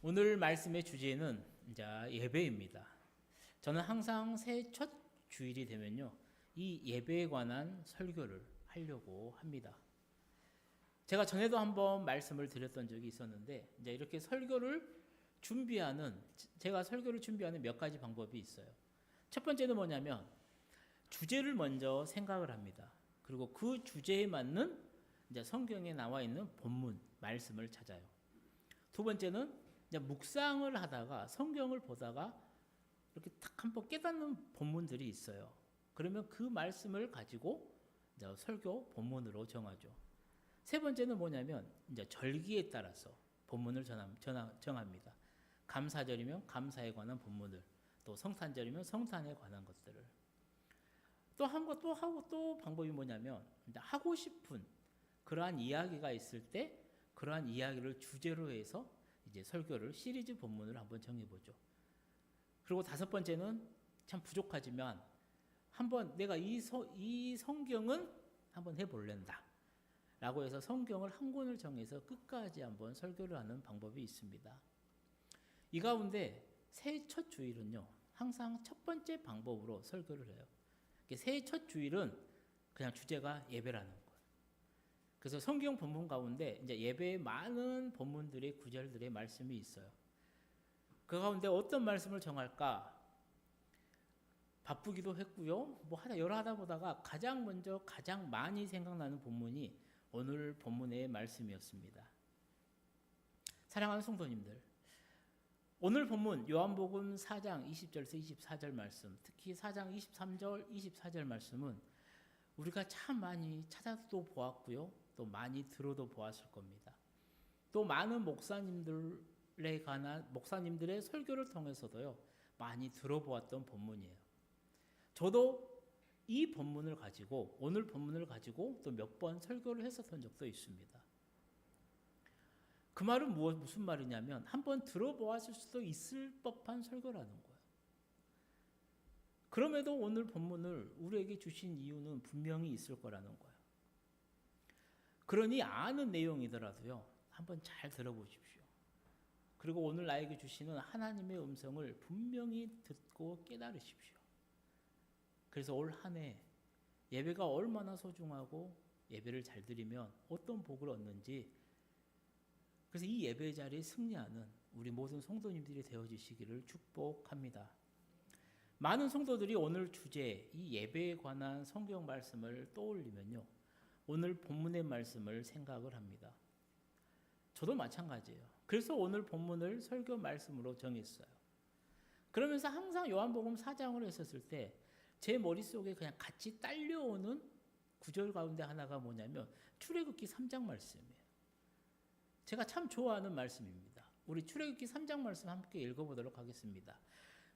오늘 말씀의 주제는 이제 예배입니다. 저는 항상 새해 첫 주일이 되면요, 이 예배에 관한 설교를 하려고 합니다. 제가 전에도 한번 말씀을 드렸던 적이 있었는데, 이제 이렇게 제가 설교를 준비하는 몇 가지 방법이 있어요. 첫 번째는 뭐냐면, 주제를 먼저 생각을 합니다. 그리고 그 주제에 맞는 이제 성경에 나와 있는 본문, 말씀을 찾아요. 두 번째는 이제 묵상을 하다가 성경을 보다가 이렇게 딱 한번 깨닫는 본문들이 있어요. 그러면 그 말씀을 가지고 이제 설교 본문으로 정하죠. 세 번째는 뭐냐면 이제 절기에 따라서 본문을 정합니다. 감사절이면 감사에 관한 본문을, 또 성탄절이면 성탄에 관한 것들을. 또 방법이 뭐냐면 이제 하고 싶은 그러한 이야기가 있을 때 그러한 이야기를 주제로 해서 이제 설교를 시리즈 본문을 한번 정해보죠. 그리고 다섯 번째는 참 부족하지만 한번 내가 이 성경은 한번 해볼랜다 라고 해서 성경을 한 권을 정해서 끝까지 한번 설교를 하는 방법이 있습니다. 이 가운데 새해 첫 주일은요, 항상 첫 번째 방법으로 설교를 해요. 새해 첫 주일은 그냥 주제가 예배라는 거예요. 그래서 성경 본문 가운데 이제 예배에 많은 본문들의 구절들의 말씀이 있어요. 그 가운데 어떤 말씀을 정할까 바쁘기도 했고요. 여러 하다 보다가 가장 많이 생각나는 본문이 오늘 본문의 말씀이었습니다. 사랑하는 성도님들, 오늘 본문 요한복음 4장 20절에서 24절 말씀, 특히 4장 23절, 24절 말씀은 우리가 참 많이 찾아도 보았고요. 또 많이 들어도 보았을 겁니다. 또 많은 목사님들의 설교를 통해서도요, 많이 들어보았던 본문이에요. 저도 이 본문을 가지고, 오늘 본문을 가지고 또 몇 번 설교를 했었던 적도 있습니다. 그 말은 무슨 말이냐면, 한번 들어보았을 수도 있을 법한 설교라는 거예요. 그럼에도 오늘 본문을 우리에게 주신 이유는 분명히 있을 거라는 거예요. 그러니 아는 내용이더라도요, 한번 잘 들어보십시오. 그리고 오늘 나에게 주시는 하나님의 음성을 분명히 듣고 깨달으십시오. 그래서 올 한 해 예배가 얼마나 소중하고 예배를 잘 드리면 어떤 복을 얻는지, 그래서 이 예배 자리에 승리하는 우리 모든 성도님들이 되어주시기를 축복합니다. 많은 성도들이 오늘 주제, 이 예배에 관한 성경 말씀을 떠올리면요, 오늘 본문의 말씀을 생각을 합니다. 저도 마찬가지예요. 그래서 오늘 본문을 설교 말씀으로 정했어요. 그러면서 항상 요한복음 4장으로 했었을 때 제 머릿속에 그냥 같이 딸려오는 구절 가운데 하나가 뭐냐면 출애굽기 3장 말씀이에요. 제가 참 좋아하는 말씀입니다. 우리 출애굽기 3장 말씀 함께 읽어보도록 하겠습니다.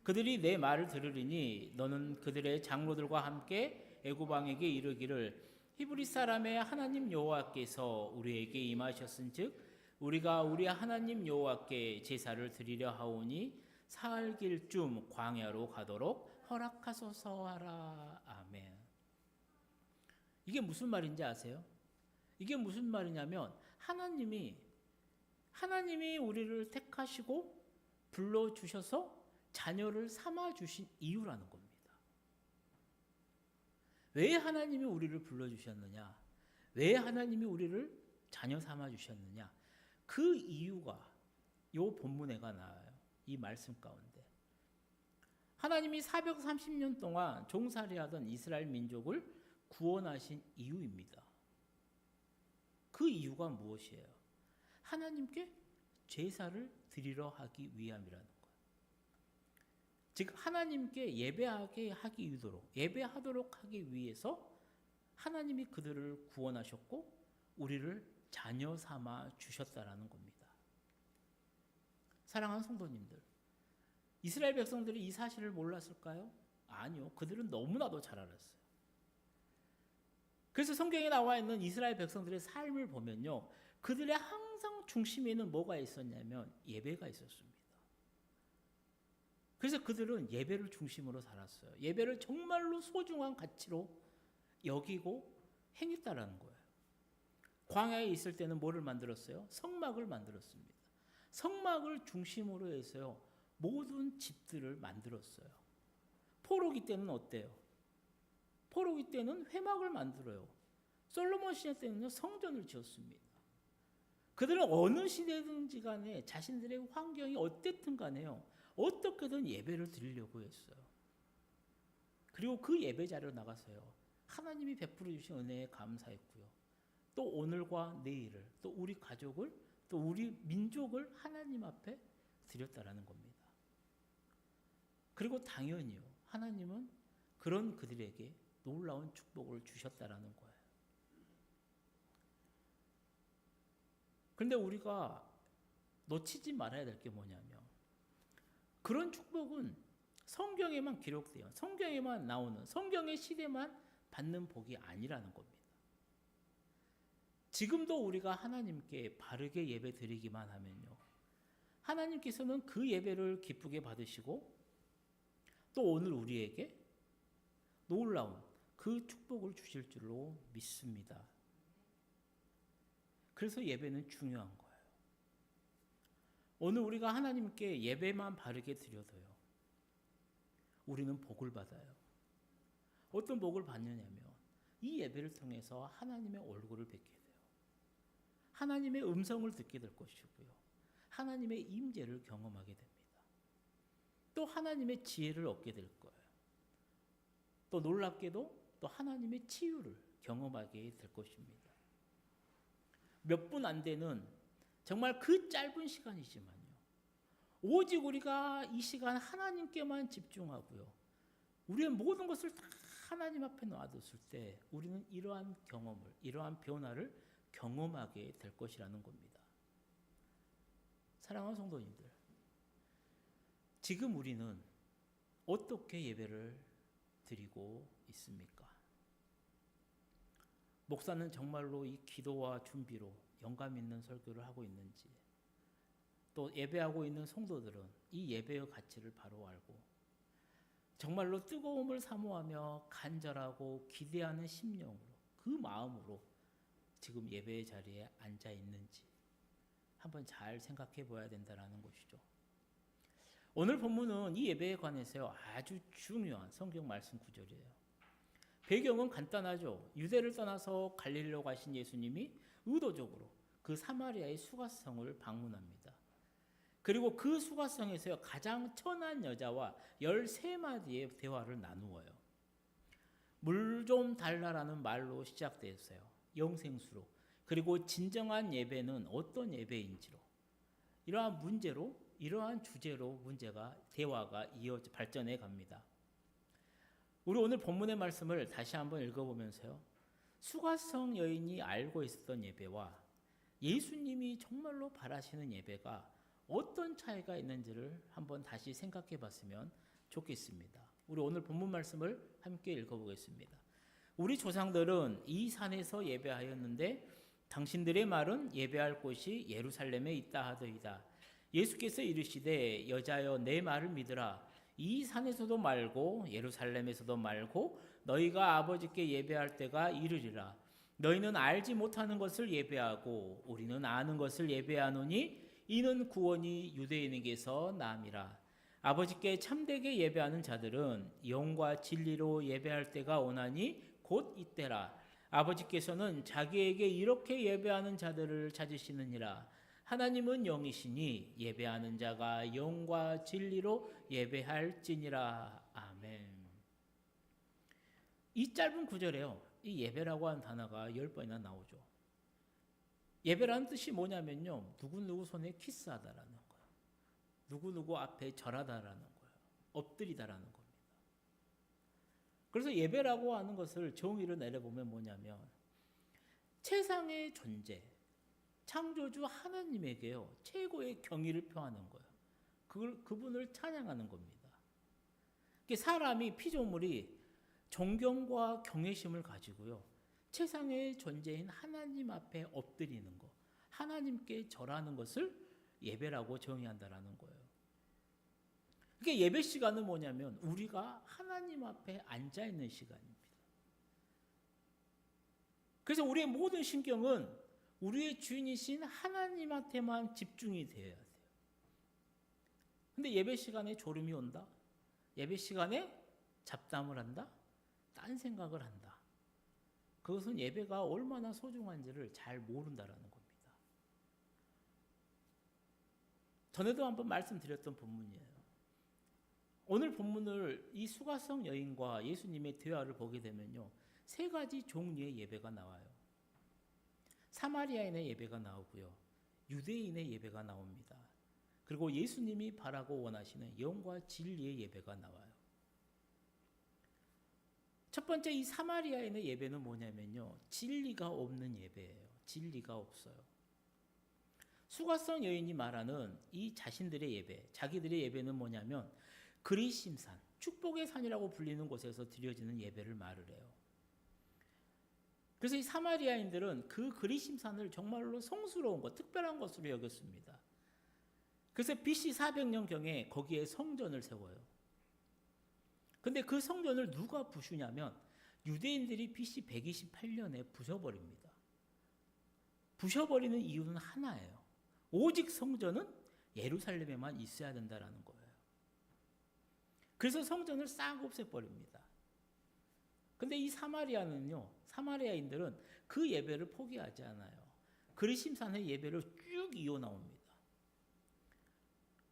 그들이 내 말을 들으리니 너는 그들의 장로들과 함께 애굽 왕에게 이르기를 히브리 사람의 하나님 여호와께서 우리에게 임하셨은즉 우리가 우리 하나님 여호와께 제사를 드리려 하오니 사흘길쯤 광야로 가도록 허락하소서 하라. 아멘. 이게 무슨 말인지 아세요? 이게 무슨 말이냐면 하나님이 우리를 택하시고 불러주셔서 자녀를 삼아주신 이유라는 겁니다. 왜 하나님이 우리를 불러주셨느냐? 왜 하나님이 우리를 자녀 삼아주셨느냐? 그 이유가 이 본문에가 나와요. 이 말씀 가운데. 하나님이 430년 동안 종살이하던 이스라엘 민족을 구원하신 이유입니다. 그 이유가 무엇이에요? 하나님께 제사를 드리려 하기 위함이라는 거예요. 즉 하나님께 예배하도록 하기 위해서 하나님이 그들을 구원하셨고 우리를 자녀 삼아 주셨다라는 겁니다. 사랑하는 성도님들, 이스라엘 백성들이 이 사실을 몰랐을까요? 아니요. 그들은 너무나도 잘 알았어요. 그래서 성경에 나와 있는 이스라엘 백성들의 삶을 보면요, 그들의 항상 중심에는 뭐가 있었냐면 예배가 있었습니다. 그래서 그들은 예배를 중심으로 살았어요. 예배를 정말로 소중한 가치로 여기고 행했다라는 거예요. 광야에 있을 때는 뭐를 만들었어요? 성막을 만들었습니다. 성막을 중심으로 해서요. 모든 집들을 만들었어요. 포로기 때는 어때요? 포로기 때는 회막을 만들어요. 솔로몬 시대 때는요. 성전을 지었습니다. 그들은 어느 시대든지 간에 자신들의 환경이 어땠든 간에요. 어떻게든 예배를 드리려고 했어요. 그리고 그 예배 자리로 나가서요. 하나님이 베풀어 주신 은혜에 감사했고요. 또 오늘과 내일을, 또 우리 가족을, 또 우리 민족을 하나님 앞에 드렸다라는 겁니다. 그리고 당연히요. 하나님은 그런 그들에게 놀라운 축복을 주셨다라는 거예요. 그런데 우리가 놓치지 말아야 될 게 뭐냐면 그런 축복은 성경에만 기록돼요. 성경에만 나오는 성경의 시대만 받는 복이 아니라는 겁니다. 지금도 우리가 하나님께 바르게 예배 드리기만 하면요. 하나님께서는 그 예배를 기쁘게 받으시고 또 오늘 우리에게 놀라운 그 축복을 주실 줄로 믿습니다. 그래서 예배는 중요한 거예요. 오늘 우리가 하나님께 예배만 바르게 드려도요. 우리는 복을 받아요. 어떤 복을 받느냐면 이 예배를 통해서 하나님의 얼굴을 뵙게 돼요. 하나님의 음성을 듣게 될 것이고요. 하나님의 임재를 경험하게 됩니다. 또 하나님의 지혜를 얻게 될 거예요. 또 놀랍게도 또 하나님의 치유를 경험하게 될 것입니다. 몇 분 안 되는 정말 그 짧은 시간이지만요. 오직 우리가 이 시간 하나님께만 집중하고요. 우리의 모든 것을 다 하나님 앞에 놔뒀을 때 우리는 이러한 경험을, 이러한 변화를 경험하게 될 것이라는 겁니다. 사랑하는 성도님들, 지금 우리는 어떻게 예배를 드리고 있습니까? 목사는 정말로 이 기도와 준비로 영감 있는 설교를 하고 있는지, 또 예배하고 있는 성도들은 이 예배의 가치를 바로 알고 정말로 뜨거움을 사모하며 간절하고 기대하는 심령으로, 그 마음으로 지금 예배의 자리에 앉아 있는지 한번 잘 생각해 봐야 된다는 것이죠. 오늘 본문은 이 예배에 관해서 아주 중요한 성경 말씀 구절이에요. 배경은 간단하죠. 유대를 떠나서 갈릴리로 가신 예수님이 의도적으로 그 사마리아의 수가성을 방문합니다. 그리고 그 수가성에서 가장 천한 여자와 13마디의 대화를 나누어요. 물 좀 달라라는 말로 시작됐어요. 영생수로. 그리고 진정한 예배는 어떤 예배인지로. 이러한 문제로, 이러한 주제로 대화가 발전해 갑니다. 우리 오늘 본문의 말씀을 다시 한번 읽어보면서요. 수가성 여인이 알고 있었던 예배와 예수님이 정말로 바라시는 예배가 어떤 차이가 있는지를 한번 다시 생각해 봤으면 좋겠습니다. 우리 오늘 본문 말씀을 함께 읽어보겠습니다. 우리 조상들은 이 산에서 예배하였는데 당신들의 말은 예배할 곳이 예루살렘에 있다 하더이다. 예수께서 이르시되 여자여 내 말을 믿으라. 이 산에서도 말고 예루살렘에서도 말고 너희가 아버지께 예배할 때가 이르리라. 너희는 알지 못하는 것을 예배하고 우리는 아는 것을 예배하노니 이는 구원이 유대인에게서 남이라. 아버지께 참되게 예배하는 자들은 영과 진리로 예배할 때가 오나니 곧 이때라. 아버지께서는 자기에게 이렇게 예배하는 자들을 찾으시느니라. 하나님은 영이시니 예배하는 자가 영과 진리로 예배할지니라. 아멘. 이 짧은 구절에요. 이 예배라고 하는 단어가 10번이나 나오죠. 예배라는 뜻이 뭐냐면요. 누구누구 손에 키스하다라는 거예요. 누구누구 앞에 절하다라는 거예요. 엎드리다라는 겁니다. 그래서 예배라고 하는 것을 정의를 내려보면 뭐냐면 세상의 존재, 창조주 하나님에게요. 최고의 경의를 표하는 거예요. 그분을 찬양하는 겁니다. 사람이 피조물이 존경과 경외심을 가지고요. 세상의 존재인 하나님 앞에 엎드리는 것, 하나님께 절하는 것을 예배라고 정의한다라는 거예요. 그러니까 예배 시간은 뭐냐면 우리가 하나님 앞에 앉아 있는 시간입니다. 그래서 우리의 모든 신경은 우리의 주인이신 하나님한테만 집중이 되어야 돼요. 근데 예배 시간에 졸음이 온다. 예배 시간에 잡담을 한다. 딴 생각을 한다. 그것은 예배가 얼마나 소중한지를 잘 모른다라는 겁니다. 전에도 한번 말씀드렸던 본문이에요. 오늘 본문을 이 수가성 여인과 예수님의 대화를 보게 되면요, 세 가지 종류의 예배가 나와요. 사마리아인의 예배가 나오고요, 유대인의 예배가 나옵니다. 그리고 예수님이 바라고 원하시는 영과 진리의 예배가 나와요. 첫 번째 이 사마리아인의 예배는 뭐냐면요, 진리가 없는 예배예요. 진리가 없어요. 수가성 여인이 말하는 이 자신들의 예배, 자기들의 예배는 뭐냐면 그리심산, 축복의 산이라고 불리는 곳에서 드려지는 예배를 말을 해요. 그래서 이 사마리아인들은 그 그리심산을 정말로 성스러운 것, 특별한 것으로 여겼습니다. 그래서 BC 400년경에 거기에 성전을 세워요. 근데 그 성전을 누가 부수냐면 유대인들이 BC 128년에 부셔버립니다. 부셔버리는 이유는 하나예요. 오직 성전은 예루살렘에만 있어야 된다는 거예요. 그래서 성전을 싹 없애버립니다. 근데 이 사마리아인들은 그 예배를 포기하지 않아요. 그리심산의 예배를 쭉 이어나옵니다.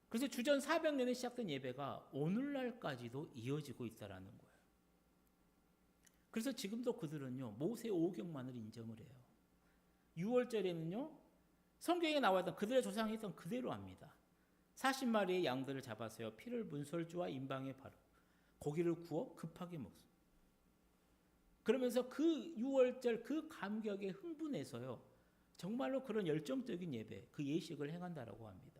그래서 주전 400년에 시작된 예배가 오늘날까지도 이어지고 있다는 거예요. 그래서 지금도 그들은요, 모세 오경만을 인정을 해요. 6월절에는요, 성경에 나와 있던 그들의 조상이 했던 그대로 합니다. 40마리의 양들을 잡아서요, 피를 문설주와 임방에 바르고 고기를 구워 급하게 먹습니다. 그러면서 그 6월절 그 감격에 흥분해서요, 정말로 그런 열정적인 예배, 그 예식을 행한다라고 합니다.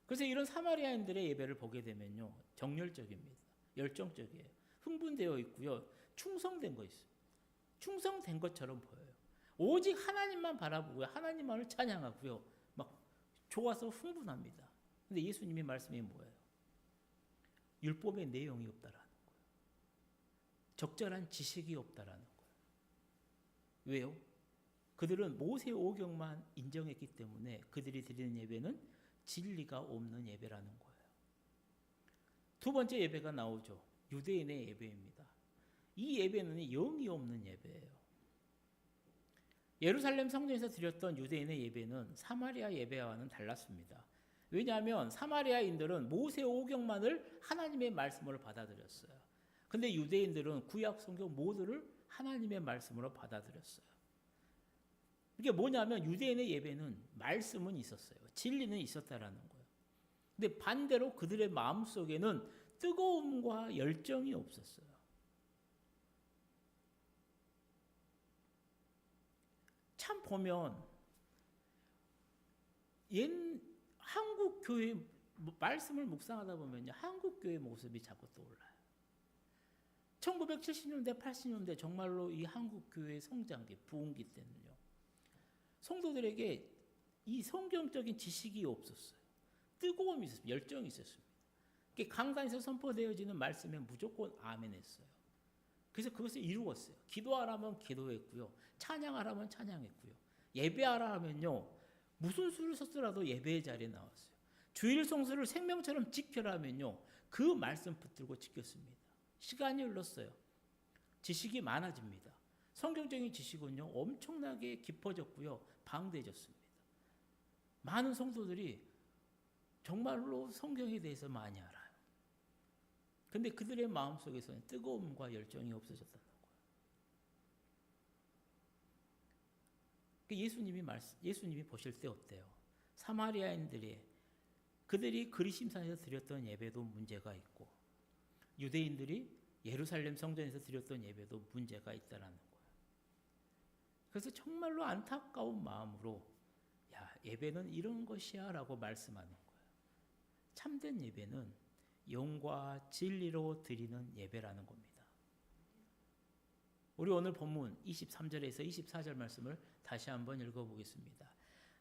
그래서 이런 사마리아인들의 예배를 보게 되면요, 정열적입니다. 열정적이에요. 흥분되어 있고요, 충성된 거 있어요. 충성된 것처럼 보여요. 오직 하나님만 바라보고요, 하나님만을 찬양하고요, 막 좋아서 흥분합니다. 근데 예수님의 말씀이 뭐예요? 율법의 내용이 없다라는 거예요. 적절한 지식이 없다라는 거예요. 왜요? 그들은 모세 오경만 인정했기 때문에 그들이 드리는 예배는 진리가 없는 예배라는 거예요. 두 번째 예배가 나오죠. 유대인의 예배입니다. 이 예배는 영이 없는 예배예요. 예루살렘 성전에서 드렸던 유대인의 예배는 사마리아 예배와는 달랐습니다. 왜냐하면 사마리아인들은 모세 오경만을 하나님의 말씀으로 받아들였어요. 근데 유대인들은 구약 성경 모두를 하나님의 말씀으로 받아들였어요. 이게 뭐냐면 유대인의 예배는 말씀은 있었어요. 진리는 있었다라는 거예요. 근데 반대로 그들의 마음속에는 뜨거움과 열정이 없었어요. 참 보면 한국 교회 말씀을 묵상하다 보면요, 한국 교회 모습이 자꾸 떠올라요. 1970년대, 80년대 정말로 이 한국 교회의 성장기, 부흥기 때는요, 성도들에게 이 성경적인 지식이 없었어요. 뜨거움이 있었습니다. 열정이 있었습니다. 강단에서 선포되어지는 말씀에 무조건 아멘했어요. 그래서 그것을 이루었어요. 기도하라면 기도했고요, 찬양하라면 찬양했고요, 예배하라 하면요, 무슨 수를 썼더라도 예배의 자리에 나왔어요. 주일 성수를 생명처럼 지켜라면요, 그 말씀 붙들고 지켰습니다. 시간이 흘렀어요. 지식이 많아집니다. 성경적인 지식은요, 엄청나게 깊어졌고요, 방대해졌습니다. 많은 성도들이 정말로 성경에 대해서 많이 알아요. 근데 그들의 마음속에서는 뜨거움과 열정이 없어졌다는 거예요. 예수님이 보실 때 어때요? 사마리아인들이 그들이 그리심산에서 드렸던 예배도 문제가 있고, 유대인들이 예루살렘 성전에서 드렸던 예배도 문제가 있다는 거예요. 그래서 정말로 안타까운 마음으로 예배는 이런 것이야 라고 말씀하는 거예요. 참된 예배는 영과 진리로 드리는 예배라는 겁니다. 우리 오늘 본문 23절에서 24절 말씀을 다시 한번 읽어보겠습니다.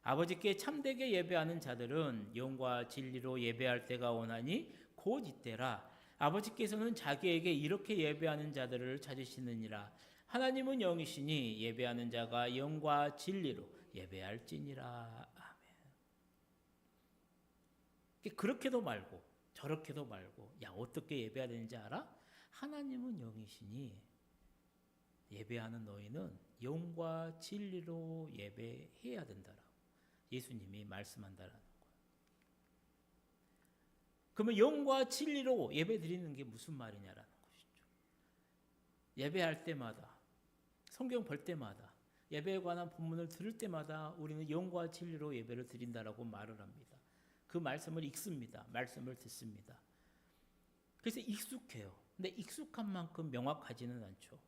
아버지께 참되게 예배하는 자들은 영과 진리로 예배할 때가 오나니 곧 이때라. 아버지께서는 자기에게 이렇게 예배하는 자들을 찾으시느니라. 하나님은 영이시니 예배하는 자가 영과 진리로 예배할지니라. 아멘. 그렇게도 말고 저렇게도 말고, 야, 어떻게 예배해야 되는지 알아? 하나님은 영이시니 예배하는 너희는 영과 진리로 예배해야 된다라고 예수님이 말씀한다라는 거예요. 그러면 영과 진리로 예배 드리는 게 무슨 말이냐라는 것이죠. 예배할 때마다, 성경 볼 때마다, 예배에 관한 본문을 들을 때마다 우리는 영과 진리로 예배를 드린다라고 말을 합니다. 그 말씀을 읽습니다. 말씀을 듣습니다. 그래서 익숙해요. 근데 익숙한 만큼 명확하지는 않죠.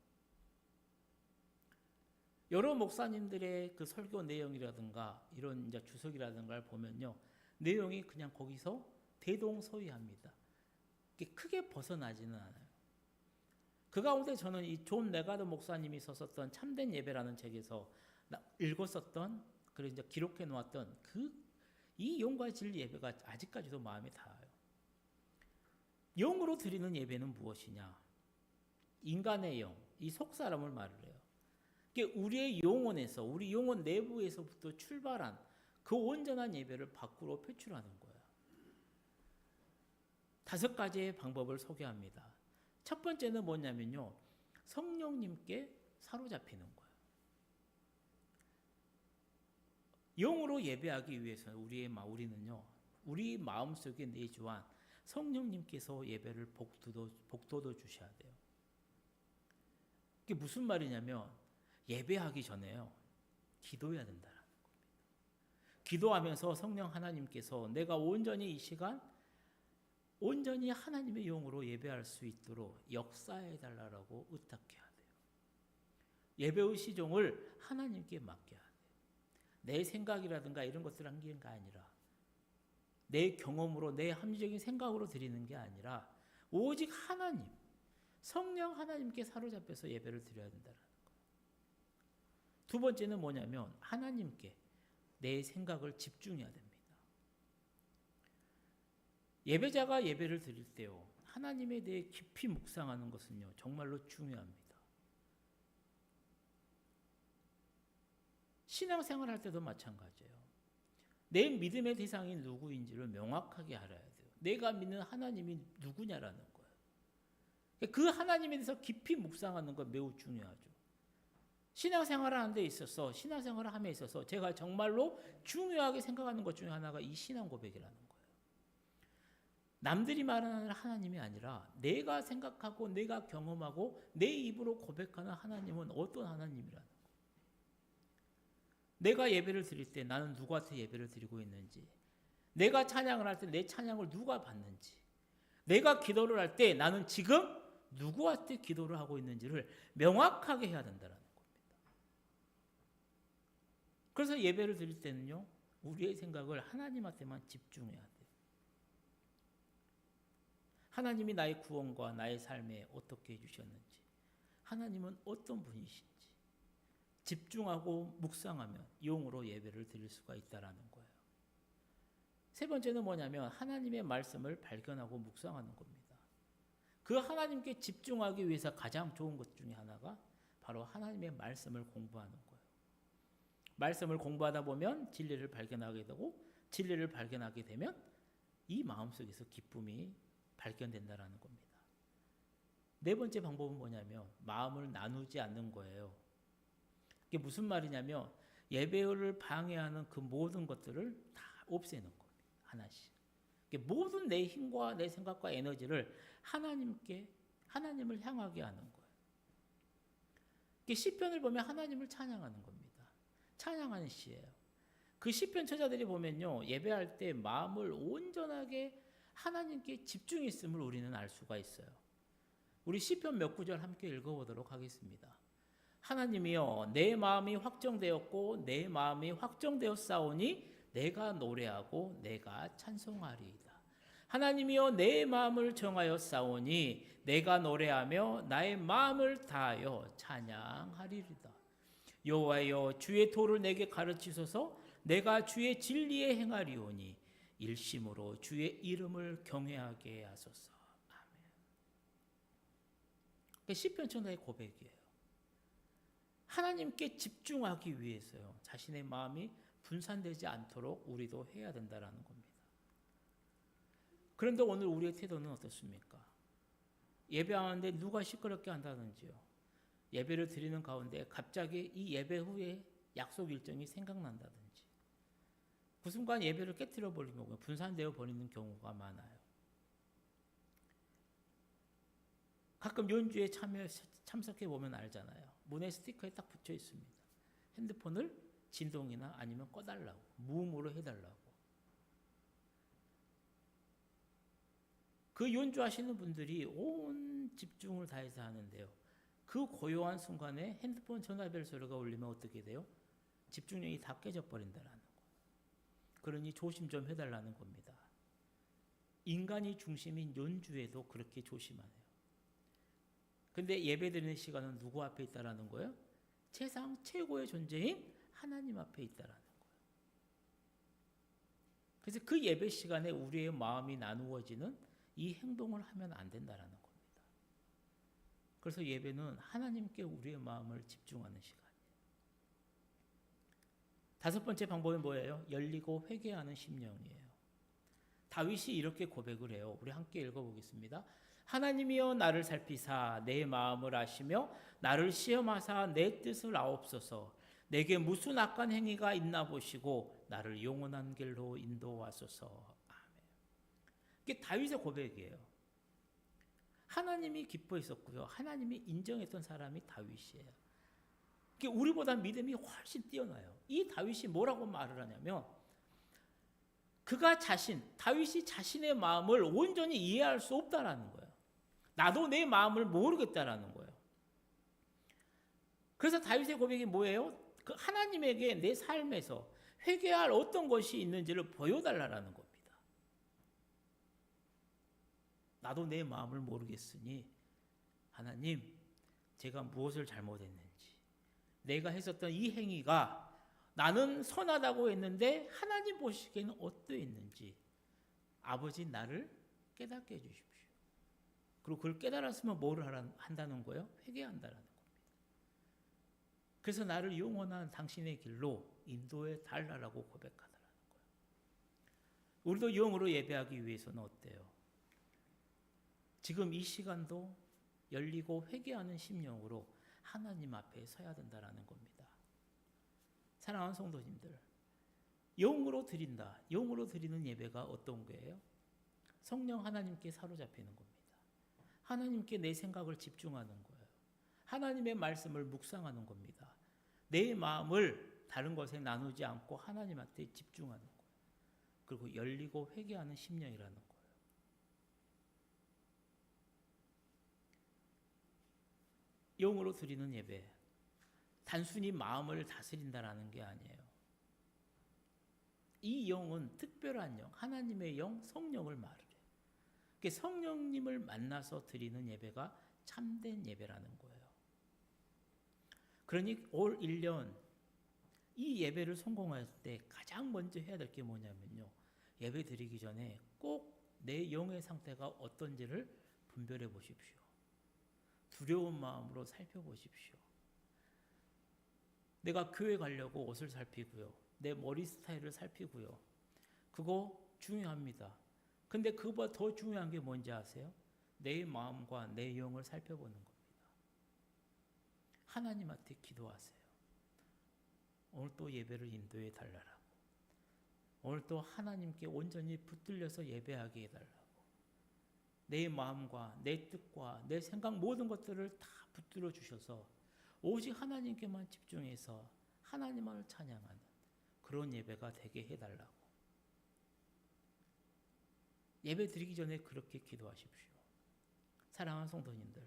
여러 목사님들의 그 설교 내용이라든가 이런 이제 주석이라든가를 보면요, 내용이 그냥 거기서 대동소이합니다. 크게 벗어나지는 않아요. 그 가운데 저는 이 존 메가더 목사님이 썼었던 참된 예배라는 책에서 읽었었던, 그리고 이제 기록해 놓았던 이 영과 진리 예배가 아직까지도 마음에 닿아요. 영으로 드리는 예배는 무엇이냐? 인간의 영, 이 속사람을 말을 해요. 우리의 영혼에서, 우리 영혼 내부에서부터 출발한 그 온전한 예배를 밖으로 표출하는 거예요. 5가지의 방법을 소개합니다. 첫 번째는 뭐냐면요, 성령님께 사로잡히는 거예요. 영으로 예배하기 위해서는 우리는요, 우리 마음속에 내주한 성령님께서 예배를 복돋워 주셔야 돼요. 그게 무슨 말이냐면, 예배하기 전에요, 기도해야 된다는 겁니다. 기도하면서 성령 하나님께서 내가 온전히 이 시간 온전히 하나님의 영으로 예배할 수 있도록 역사해 달라고 의탁해야 돼요. 예배의 시종을 하나님께 맡겨야 돼요. 내 생각이라든가 이런 것들 한게 아니라, 내 경험으로, 내 합리적인 생각으로 드리는 게 아니라 오직 하나님, 성령 하나님께 사로잡혀서 예배를 드려야 된다는 거예요. 두 번째는 뭐냐면, 하나님께 내 생각을 집중해야 됩니다. 예배자가 예배를 드릴 때요, 하나님에 대해 깊이 묵상하는 것은요, 정말로 중요합니다. 신앙생활 할 때도 마찬가지예요. 내 믿음의 대상이 누구인지를 명확하게 알아야 돼요. 내가 믿는 하나님이 누구냐라는 거예요. 그 하나님에 대해서 깊이 묵상하는 건 매우 중요하죠. 신앙생활을 하는 데 있어서, 신앙생활을 함에 있어서 제가 정말로 중요하게 생각하는 것 중에 하나가 이 신앙 고백이라는 거예요. 남들이 말하는 하나님이 아니라 내가 생각하고 내가 경험하고 내 입으로 고백하는 하나님은 어떤 하나님이라는 거예요. 내가 예배를 드릴 때 나는 누구한테 예배를 드리고 있는지, 내가 찬양을 할 때 내 찬양을 누가 받는지, 내가 기도를 할 때 나는 지금 누구한테 기도를 하고 있는지를 명확하게 해야 된다는 겁니다. 그래서 예배를 드릴 때는요, 우리의 생각을 하나님한테만 집중해야 돼요. 하나님이 나의 구원과 나의 삶에 어떻게 해주셨는지, 하나님은 어떤 분이신지 집중하고 묵상하면 영으로 예배를 드릴 수가 있다는 거예요. 세 번째는 뭐냐면, 하나님의 말씀을 발견하고 묵상하는 겁니다. 그 하나님께 집중하기 위해서 가장 좋은 것 중에 하나가 바로 하나님의 말씀을 공부하는 거예요. 말씀을 공부하다 보면 진리를 발견하게 되고, 진리를 발견하게 되면 이 마음속에서 기쁨이 발견된다라는 겁니다. 네 번째 방법은 뭐냐면, 마음을 나누지 않는 거예요. 이게 무슨 말이냐면, 예배를 방해하는 그 모든 것들을 다 없애는 겁니다. 하나씩. 모든 내 힘과 내 생각과 에너지를 하나님을 향하게 하는 거예요. 시편을 보면 하나님을 찬양하는 겁니다. 찬양하는 시예요. 그 시편 저자들이 보면요, 예배할 때 마음을 온전하게 하나님께 집중했음을 우리는 알 수가 있어요. 우리 시편 몇 구절 함께 읽어보도록 하겠습니다. 하나님이여, 내 마음이 확정되었고 내 마음이 확정되었사오니 내가 노래하고 내가 찬송하리이다. 하나님이여, 내 마음을 정하였사오니 내가 노래하며 나의 마음을 다하여 찬양하리이다. 여호와여, 주의 도를 내게 가르치소서. 내가 주의 진리에 행하리오니 일심으로 주의 이름을 경외하게 하소서. 아멘. 시편 저자의 고백이에요. 하나님께 집중하기 위해서요, 자신의 마음이 분산되지 않도록 우리도 해야 된다는 겁니다. 그런데 오늘 우리의 태도는 어떻습니까? 예배하는데 누가 시끄럽게 한다든지요. 예배를 드리는 가운데 갑자기 이 예배 후에 약속 일정이 생각난다든지 그 순간 예배를 깨뜨려 버리면 분산되어 버리는 경우가 많아요. 가끔 연주에 참석해 보면 알잖아요. 문에 스티커에 딱 붙여 있습니다. 핸드폰을 진동이나 아니면 꺼달라고, 무음으로 해달라고. 그 연주하시는 분들이 온 집중을 다해서 하는데요. 그 고요한 순간에 핸드폰 전화벨 소리가 울리면 어떻게 돼요? 집중력이 다 깨져 버린다는 거예요. 그러니 조심 좀 해달라는 겁니다. 인간이 중심인 연주에도 그렇게 조심하네요. 근데 예배드리는 시간은 누구 앞에 있다라는 거예요? 세상 최고의 존재인 하나님 앞에 있다라는 거예요. 그래서 그 예배 시간에 우리의 마음이 나누어지는 이 행동을 하면 안 된다라는 겁니다. 그래서 예배는 하나님께 우리의 마음을 집중하는 시간이에요. 다섯 번째 방법이 뭐예요? 열리고 회개하는 심령이에요. 다윗이 이렇게 고백을 해요. 우리 함께 읽어보겠습니다. 하나님이여 나를 살피사 내 마음을 아시며 나를 시험하사 내 뜻을 아옵소서. 내게 무슨 악한 행위가 있나 보시고 나를 영원한 길로 인도하소서. 아멘. 이게 다윗의 고백이에요. 하나님이 기뻐했었고요. 하나님이 인정했던 사람이 다윗이에요. 우리보다 믿음이 훨씬 뛰어나요. 이 다윗이 뭐라고 말을 하냐면 다윗이 자신의 마음을 온전히 이해할 수 없다라는 거예요. 나도 내 마음을 모르겠다라는 거예요. 그래서 다윗의 고백이 뭐예요? 그 하나님에게 내 삶에서 회개할 어떤 것이 있는지를 보여달라는 겁니다. 나도 내 마음을 모르겠으니 하나님, 제가 무엇을 잘못했는지, 내가 했었던 이 행위가 나는 선하다고 했는데 하나님 보시기에는 어떠했는지 아버지 나를 깨닫게 해주십시오. 그리고 그걸 깨달았으면 뭐를 한다는 거예요? 회개한다는 겁니다. 그래서 나를 영원한 당신의 길로 인도해 달라고 고백하더라는 거예요. 우리도 영으로 예배하기 위해서는 어때요? 지금 이 시간도 열리고 회개하는 심령으로 하나님 앞에 서야 된다는 겁니다. 사랑하는 성도님들, 영으로 드린다. 영으로 드리는 예배가 어떤 거예요? 성령 하나님께 사로잡히는 겁니다. 하나님께 내 생각을 집중하는 거예요. 하나님의 말씀을 묵상하는 겁니다. 내 마음을 다른 것에 나누지 않고 하나님한테 집중하는 거예요. 그리고 열리고 회개하는 심령이라는 거예요. 영으로 드리는 예배, 단순히 마음을 다스린다라는 게 아니에요. 이 영은 특별한 영, 하나님의 영, 성령을 말을 해요. 성령님을 만나서 드리는 예배가 참된 예배라는 거예요. 그러니 올 1년 이 예배를 성공할 때 가장 먼저 해야 될 게 뭐냐면요. 예배 드리기 전에 꼭 내 영의 상태가 어떤지를 분별해 보십시오. 두려운 마음으로 살펴보십시오. 내가 교회 가려고 옷을 살피고요. 내 머리 스타일을 살피고요. 그거 중요합니다. 근데 그보다 더 중요한 게 뭔지 아세요? 내 마음과 내 영을 살펴보는 겁니다. 하나님한테 기도하세요. 오늘 또 예배를 인도해 달라고. 오늘 또 하나님께 온전히 붙들려서 예배하게 해달라고. 내 마음과 내 뜻과 내 생각 모든 것들을 다 붙들어 주셔서 오직 하나님께만 집중해서 하나님만을 찬양하는 그런 예배가 되게 해달라고. 예배 드리기 전에 그렇게 기도하십시오. 사랑하는 성도님들,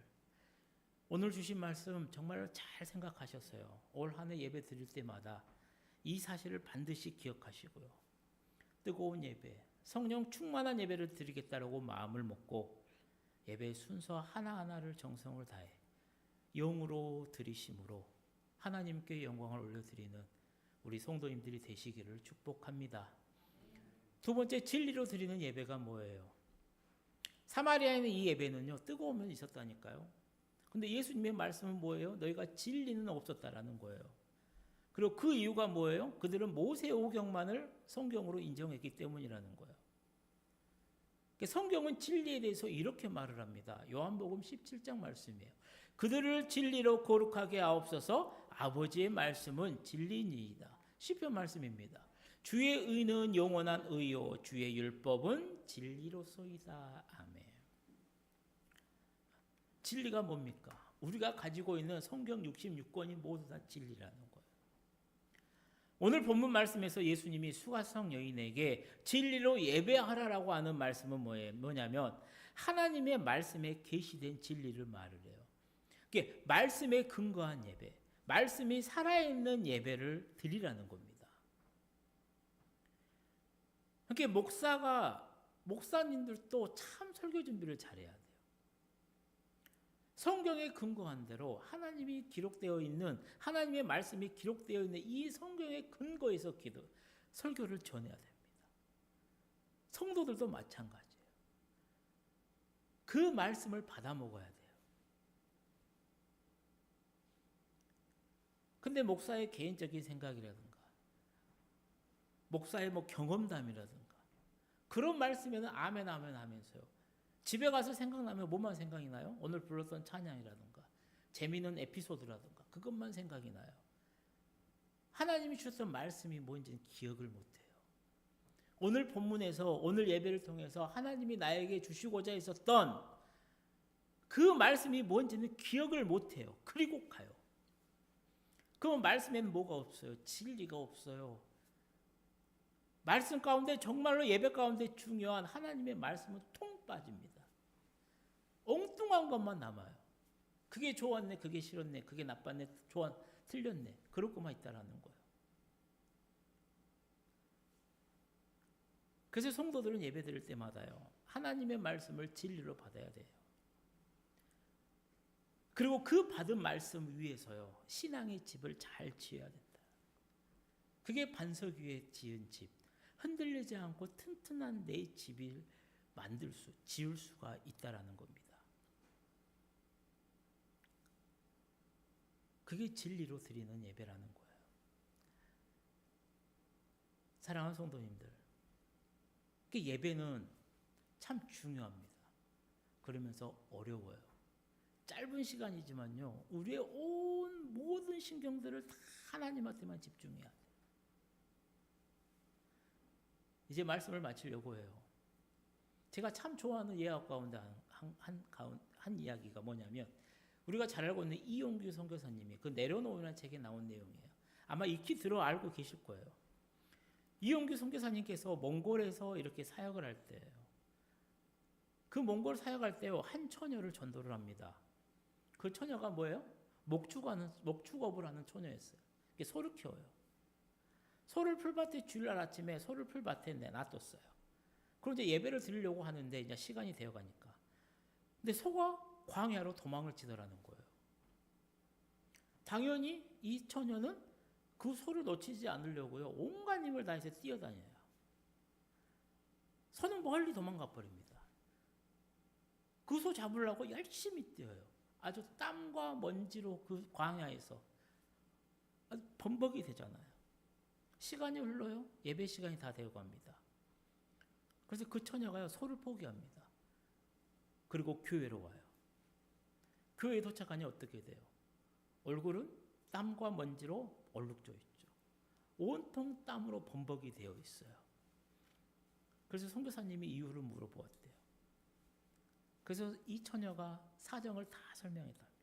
오늘 주신 말씀 정말 잘 생각하셨어요. 올 한 해 예배 드릴 때마다 이 사실을 반드시 기억하시고요. 뜨거운 예배, 성령 충만한 예배를 드리겠다라고 마음을 먹고 예배 순서 하나하나를 정성을 다해 영으로 드리심으로 하나님께 영광을 올려드리는 우리 성도님들이 되시기를 축복합니다. 두 번째, 진리로 드리는 예배가 뭐예요? 사마리아인의 이 예배는요, 뜨거움은 있었다니까요. 근데 예수님의 말씀은 뭐예요? 너희가 진리는 없었다라는 거예요. 그리고 그 이유가 뭐예요? 그들은 모세 오경만을 성경으로 인정했기 때문이라는 거예요. 성경은 진리에 대해서 이렇게 말을 합니다. 요한복음 17장 말씀이에요. 그들을 진리로 거룩하게 하옵소서. 아버지의 말씀은 진리니이다. 시편 말씀입니다. 주의 의는 영원한 의요 주의 율법은 진리로소이다. 아멘. 진리가 뭡니까? 우리가 가지고 있는 성경 66권이 모두 다 진리라는 거예요. 오늘 본문 말씀에서 예수님이 수가성 여인에게 진리로 예배하라라고 하는 말씀은 뭐냐면 하나님의 말씀에 계시된 진리를 말을 해요. 그게 말씀에 근거한 예배, 말씀이 살아있는 예배를 드리라는 겁니다. 그러니까 목사님들도 참 설교 준비를 잘해야 돼요. 성경에 근거한 대로 하나님이 기록되어 있는 하나님의 말씀이 기록되어 있는 이 성경의 근거에서 설교를 전해야 됩니다. 성도들도 마찬가지예요. 그 말씀을 받아 먹어야 돼요. 근데 목사의 개인적인 생각이라든가 목사의 경험담이라든가 그런 말씀에는 아멘 아멘 하면서요. 집에 가서 생각나면 뭐만 생각이 나요? 오늘 불렀던 찬양이라든가 재미있는 에피소드라든가 그것만 생각이 나요. 하나님이 주셨던 말씀이 뭔지는 기억을 못해요. 오늘 본문에서 오늘 예배를 통해서 하나님이 나에게 주시고자 했었던 그 말씀이 뭔지는 기억을 못해요. 그리고 가요. 그럼 말씀에는 뭐가 없어요? 진리가 없어요. 말씀 가운데 정말로 예배 가운데 중요한 하나님의 말씀은 통 빠집니다. 엉뚱한 것만 남아요. 그게 좋았네, 그게 싫었네, 그게 나빴네, 틀렸네. 그럴 것만 있다라는 거예요. 그래서 성도들은 예배 드릴 때마다요. 하나님의 말씀을 진리로 받아야 돼요. 그리고 그 받은 말씀 위에서요. 신앙의 집을 잘 지어야 된다. 그게 반석 위에 지은 집. 흔들리지 않고 튼튼한 내 집을 지을 수가 있다라는 겁니다. 그게 진리로 드리는 예배라는 거예요. 사랑하는 성도님들, 예배는 참 중요합니다. 그러면서 어려워요. 짧은 시간이지만요, 우리의 온 모든 신경들을 다 하나님한테만 집중해야 돼요. 이제 말씀을 마치려고 해요. 제가 참 좋아하는 예학 가운데 한 이야기가 뭐냐면 우리가 잘 알고 있는 이용규 선교사님이 그 내려놓으라는 책에 나온 내용이에요. 아마 익히 알고 계실 거예요. 이용규 선교사님께서 몽골에서 이렇게 사역을 할 때예요. 그 몽골 사역할 때 한 처녀를 전도를 합니다. 그 처녀가 뭐예요? 목축업을 하는 처녀였어요. 소를 키워요. 소를 풀밭에 주일날 아침에 소를 풀밭에 놔뒀어요. 그럼 이제 예배를 드리려고 하는데 이제 시간이 되어 가니까. 근데 소가 광야로 도망을 치더라는 거예요. 당연히 이 처녀는 그 소를 놓치지 않으려고요. 온갖 힘을 다해서 뛰어다녀요. 소는 멀리 도망가 버립니다. 그 소 잡으려고 열심히 뛰어요. 아주 땀과 먼지로 그 광야에서 아주 범벅이 되잖아요. 시간이 흘러요. 예배 시간이 다 되어 갑니다. 그래서 그 처녀가요, 소를 포기합니다. 그리고 교회로 와요. 교회에 도착하니 어떻게 돼요? 얼굴은 땀과 먼지로 얼룩져 있죠. 온통 땀으로 범벅이 되어 있어요. 그래서 선교사님이 이유를 물어보았대요. 그래서 이 처녀가 사정을 다 설명했답니다.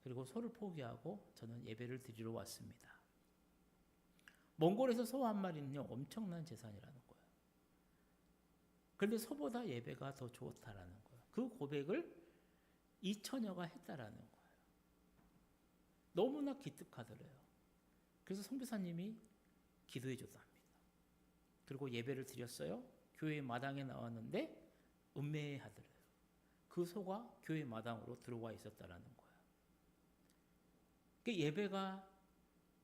그리고 소를 포기하고 저는 예배를 드리러 왔습니다. 몽골에서 소 한 마리는요, 엄청난 재산이라는 거예요. 그런데 소보다 예배가 더 좋다라는 거예요. 그 고백을 이 처녀가 했다라는 거예요. 너무나 기특하더래요. 그래서 선교사님이 기도해 줬답니다. 그리고 예배를 드렸어요. 교회 마당에 나왔는데 음매하더래요. 그 소가 교회 마당으로 들어와 있었다라는 거예요. 예배가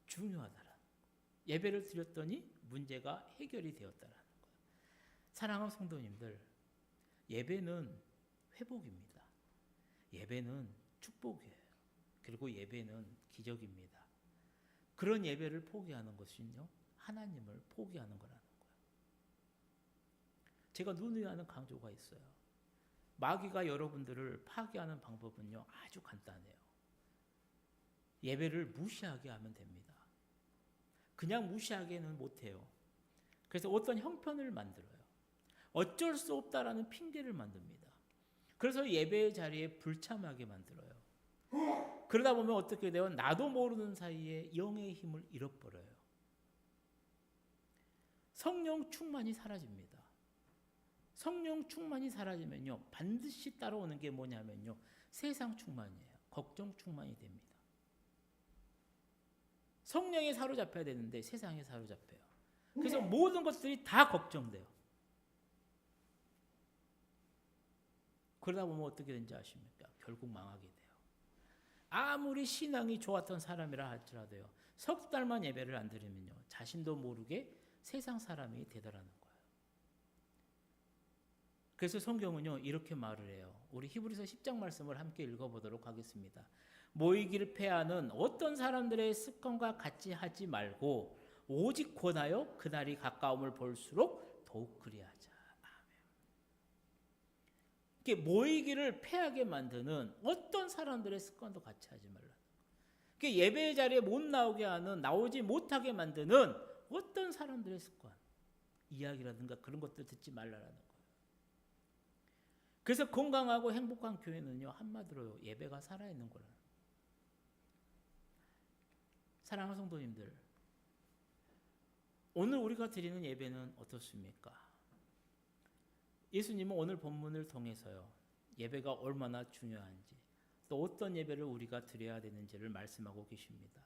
중요하다라는 거예요. 예배를 드렸더니 문제가 해결이 되었다라는 거예요. 사랑하는 성도님들, 예배는 회복입니다. 예배는 축복이에요. 그리고 예배는 기적입니다. 그런 예배를 포기하는 것은요, 하나님을 포기하는 거라는 거예요. 제가 누누이 하는 강조가 있어요. 마귀가 여러분들을 파괴하는 방법은요, 아주 간단해요. 예배를 무시하게 하면 됩니다. 그냥 무시하게는 못해요. 그래서 어떤 형편을 만들어요. 어쩔 수 없다라는 핑계를 만듭니다. 그래서 예배의 자리에 불참하게 만들어요. 그러다 보면 어떻게 돼요? 나도 모르는 사이에 영의 힘을 잃어버려요. 성령 충만이 사라집니다. 성령 충만이 사라지면요, 반드시 따라오는 게 뭐냐면요, 세상 충만이에요. 걱정 충만이 됩니다. 성령에 사로잡혀야 되는데 세상에 사로잡혀요. 그래서 모든 것들이 다 걱정돼요. 그러다 보면 어떻게 되는지 아십니까? 결국 망하게 돼요. 아무리 신앙이 좋았던 사람이라 할지라도요, 석 달만 예배를 안 드리면요, 자신도 모르게 세상 사람이 되더라는 거예요. 그래서 성경은요, 이렇게 말을 해요. 우리 히브리서 10장 말씀을 함께 읽어보도록 하겠습니다. 모이기를 패하는 어떤 사람들의 습관과 같이 하지 말고 오직 권하여 그날이 가까움을 볼수록 더욱 그리하자. 아멘. 모이기를 패하게 만드는 어떤 사람들의 습관도 같이 하지 말라. 예배의 자리에 못 나오게 하는, 나오지 못하게 만드는 어떤 사람들의 습관, 이야기라든가 그런 것들 듣지 말라라는 거예요. 그래서 건강하고 행복한 교회는요, 한마디로 예배가 살아있는 거라는 거예요. 사랑하는 성도님들, 오늘 우리가 드리는 예배는 어떻습니까? 예수님은 오늘 본문을 통해서요, 예배가 얼마나 중요한지, 또 어떤 예배를 우리가 드려야 되는지를 말씀하고 계십니다.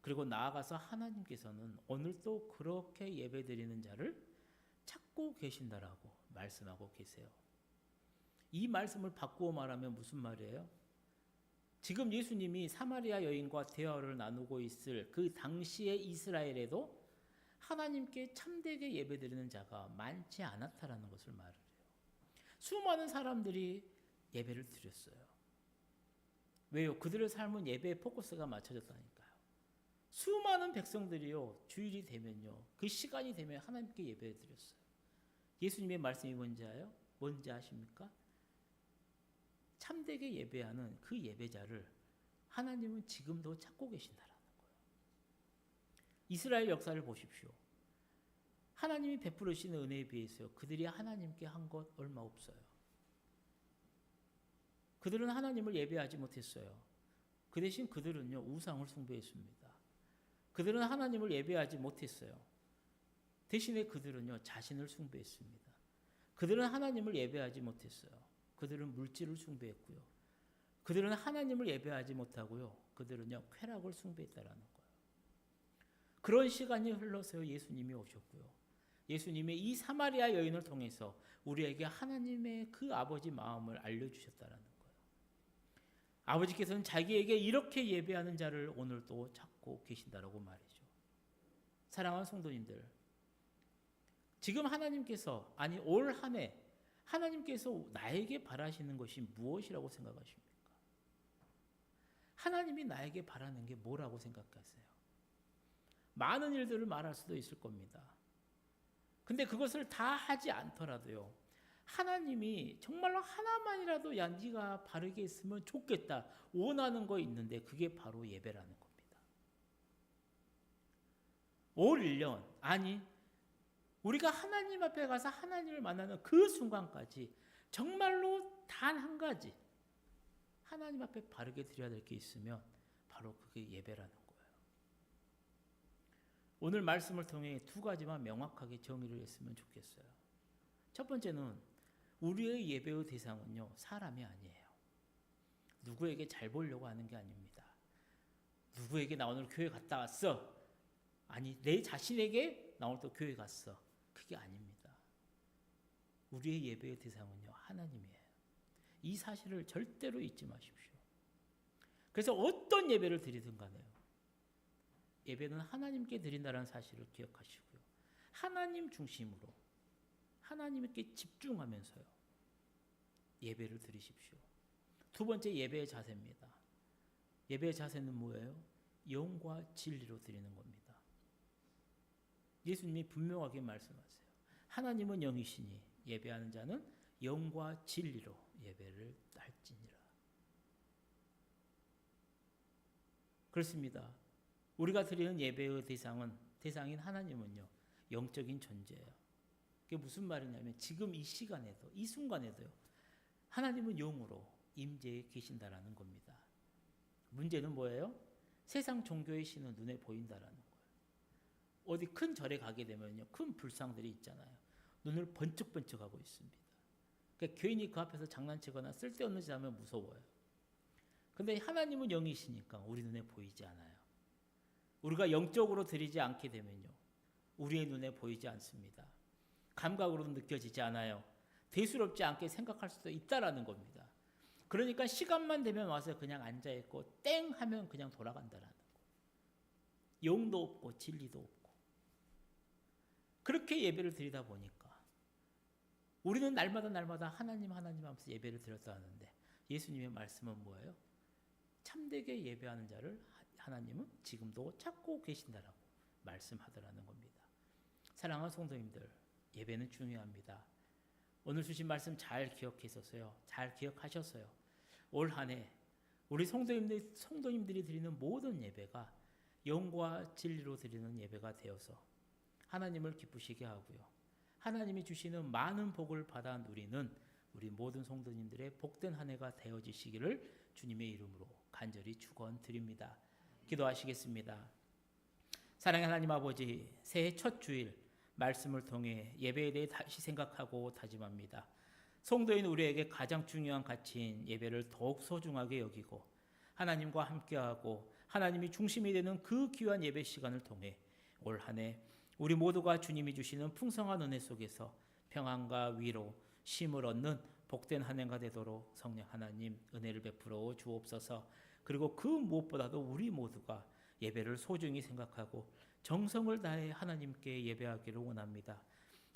그리고 나아가서 하나님께서는 오늘도 그렇게 예배 드리는 자를 찾고 계신다라고 말씀하고 계세요. 이 말씀을 바꾸어 말하면 무슨 말이에요? 지금 예수님이 사마리아 여인과 대화를 나누고 있을 그 당시의 이스라엘에도 하나님께 참되게 예배드리는 자가 많지 않았다라는 것을 말을 해요. 수많은 사람들이 예배를 드렸어요. 왜요? 그들의 삶은 예배의 포커스가 맞춰졌다니까요. 수많은 백성들이요, 주일이 되면요, 그 시간이 되면 하나님께 예배를 드렸어요. 예수님의 말씀이 뭔지 아십니까? 참되게 예배하는 그 예배자를 하나님은 지금도 찾고 계신다라는 거예요. 이스라엘 역사를 보십시오. 하나님이 베풀으신 은혜에 비해서 그들이 하나님께 한 것 얼마 없어요. 그들은 하나님을 예배하지 못했어요. 그 대신 그들은요, 우상을 숭배했습니다. 그들은 하나님을 예배하지 못했어요. 대신에 그들은요, 자신을 숭배했습니다. 그들은 하나님을 예배하지 못했어요. 그들은 물질을 숭배했고요. 그들은 하나님을 예배하지 못하고요, 그들은요, 쾌락을 숭배했다라는 거예요. 그런 시간이 흘러서 예수님이 오셨고요. 예수님이 이 사마리아 여인을 통해서 우리에게 하나님의 그 아버지 마음을 알려주셨다라는 거예요. 아버지께서는 자기에게 이렇게 예배하는 자를 오늘도 찾고 계신다라고 말이죠. 사랑하는 성도님들, 지금 하나님께서, 아니 올 한 해 하나님께서 나에게 바라시는 것이 무엇이라고 생각하십니까? 하나님이 나에게 바라는 게 뭐라고 생각하세요? 많은 일들을 말할 수도 있을 겁니다. 근데 그것을 다 하지 않더라도요, 하나님이 정말로 하나만이라도 야 네가 바르게 했으면 좋겠다 원하는 거 있는데 그게 바로 예배라는 겁니다. 올 1년, 아니 우리가 하나님 앞에 가서 하나님을 만나는 그 순간까지 정말로 단 한 가지 하나님 앞에 바르게 드려야 될 게 있으면 바로 그게 예배라는 거예요. 오늘 말씀을 통해 두 가지만 명확하게 정의를 했으면 좋겠어요. 첫 번째는 우리의 예배의 대상은요, 사람이 아니에요. 누구에게 잘 보려고 하는 게 아닙니다. 누구에게 나 오늘 교회 갔다 왔어. 아니 내 자신에게 나 오늘 또 교회 갔어. 그게 아닙니다. 우리의 예배의 대상은요, 하나님이에요. 이 사실을 절대로 잊지 마십시오. 그래서 어떤 예배를 드리든 간에요, 예배는 하나님께 드린다는 사실을 기억하시고요, 하나님 중심으로 하나님께 집중하면서요, 예배를 드리십시오. 두 번째 예배의 자세입니다. 예배의 자세는 뭐예요? 영과 진리로 드리는 겁니다. 예수님이 분명하게 말씀하세요. 하나님은 영이시니 예배하는 자는 영과 진리로 예배를 할지니라. 그렇습니다. 우리가 드리는 예배의 대상인 하나님은요, 영적인 존재예요. 그게 무슨 말이냐면 지금 이 시간에도, 이 순간에도요, 하나님은 영으로 임재해 계신다라는 겁니다. 문제는 뭐예요? 세상 종교의 신은 눈에 보인다라는 거예요. 어디 큰 절에 가게 되면요, 큰 불상들이 있잖아요. 눈을 번쩍번쩍하고 있습니다. 그러니까 괜히 그 앞에서 장난치거나 쓸데없는 짓 하면 무서워요. 근데 하나님은 영이시니까 우리 눈에 보이지 않아요. 우리가 영적으로 드리지 않게 되면요, 우리의 눈에 보이지 않습니다. 감각으로도 느껴지지 않아요. 대수롭지 않게 생각할 수도 있다라는 겁니다. 그러니까 시간만 되면 와서 그냥 앉아있고 땡 하면 그냥 돌아간다라는 거예요. 영도 없고 진리도 없고. 그렇게 예배를 드리다 보니까 우리는 날마다 하나님 하면서 예배를 드렸다 하는데 예수님의 말씀은 뭐예요? 참되게 예배하는 자를 하나님은 지금도 찾고 계신다라고 말씀하더라는 겁니다. 사랑하는 성도님들, 예배는 중요합니다. 오늘 주신 말씀 잘 기억했었어요. 잘 기억하셨어요. 올 한 해 우리 성도님들이 드리는 모든 예배가 영과 진리로 드리는 예배가 되어서 하나님을 기쁘시게 하고요. 하나님이 주시는 많은 복을 받아 누리는 우리 모든 성도님들의 복된 한 해가 되어지시기를 주님의 이름으로 간절히 축원드립니다. 기도하시겠습니다. 사랑의 하나님 아버지, 새해 첫 주일 말씀을 통해 예배에 대해 다시 생각하고 다짐합니다. 성도인 우리에게 가장 중요한 가치인 예배를 더욱 소중하게 여기고 하나님과 함께하고 하나님이 중심이 되는 그 귀한 예배 시간을 통해 올 한 해 우리 모두가 주님이 주시는 풍성한 은혜 속에서 평안과 위로, 쉼을 얻는 복된 한 해가 되도록 성령 하나님 은혜를 베풀어 주옵소서. 그리고 그 무엇보다도 우리 모두가 예배를 소중히 생각하고 정성을 다해 하나님께 예배하기를 원합니다.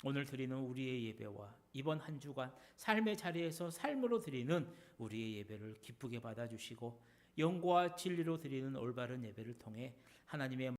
오늘 드리는 우리의 예배와 이번 한 주간 삶의 자리에서 삶으로 드리는 우리의 예배를 기쁘게 받아주시고 영과 진리로 드리는 올바른 예배를 통해 하나님의